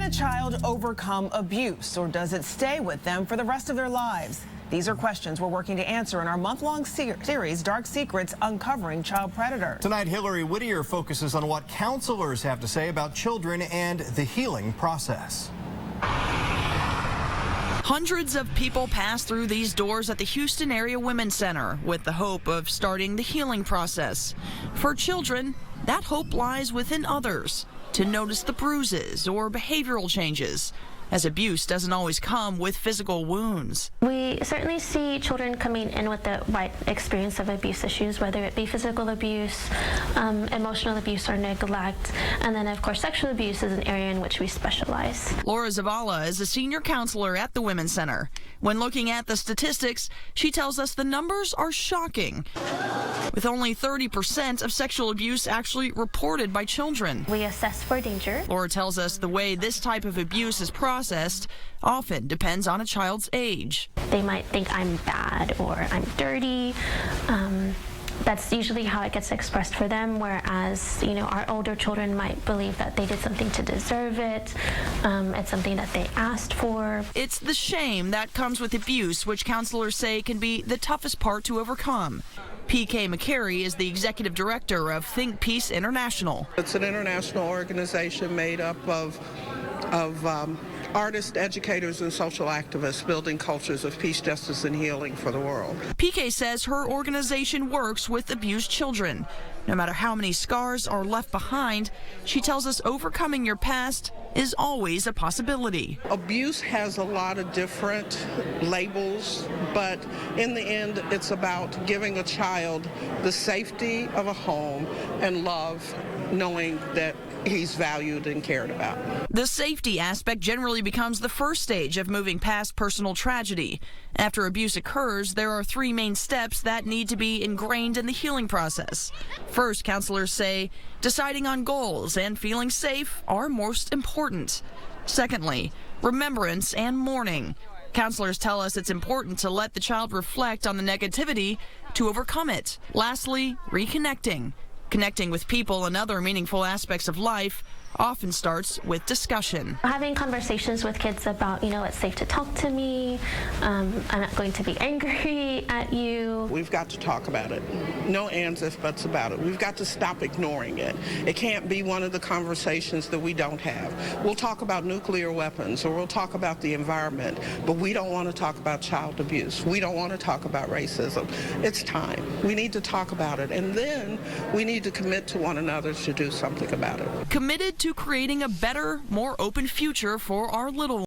a child overcome abuse, or does it stay with them for the rest of their lives? These are questions we're working to answer in our month-long series, Dark Secrets, Uncovering Child Predators. Tonight, Hillary Whittier focuses on what counselors have to say about children and the healing process. Hundreds of people pass through these doors at the Houston Area Women's Center with the hope of starting the healing process. For children, that hope lies within others, to notice the bruises or behavioral changes, as abuse doesn't always come with physical wounds. We certainly see children coming in with the wide experience of abuse issues, whether it be physical abuse, emotional abuse, or neglect. And then, of course, sexual abuse is an area in which we specialize. Laura Zavala is a senior counselor at the Women's Center. When looking at the statistics, she tells us the numbers are shocking, with only 30% of sexual abuse actually reported by children. We assess for danger. Laura tells us the way this type of abuse is processed often depends on a child's age. They might think I'm bad or I'm dirty. That's usually how it gets expressed for them, whereas, our older children might believe that they did something to deserve it. It's something that they asked for. It's the shame that comes with abuse, which counselors say can be the toughest part to overcome. P.K. McCary is the executive director of Think Peace International. It's an international organization made up of artists, educators, and social activists building cultures of peace, justice, and healing for the world. PK says her organization works with abused children. No matter how many scars are left behind, she tells us overcoming your past is always a possibility. Abuse has a lot of different labels, but in the end, it's about giving a child the safety of a home and love, knowing that he's valued and cared about. The safety aspect generally becomes the first stage of moving past personal tragedy. After abuse occurs, there are three main steps that need to be ingrained in the healing process. First, counselors say deciding on goals and feeling safe are most important. Secondly, remembrance and mourning. Counselors tell us it's important to let the child reflect on the negativity to overcome it. Lastly, reconnecting. Connecting with people and other meaningful aspects of life often starts with discussion. Having conversations with kids about, it's safe to talk to me, I'm not going to be angry at you. We've got to talk about it. No ands, if, buts about it. We've got to stop ignoring it. It can't be one of the conversations that we don't have. We'll talk about nuclear weapons or we'll talk about the environment, but we don't want to talk about child abuse. We don't want to talk about racism. It's time. We need to talk about it, and then we need to commit to one another to do something about it. Committed to creating a better, more open future for our little ones.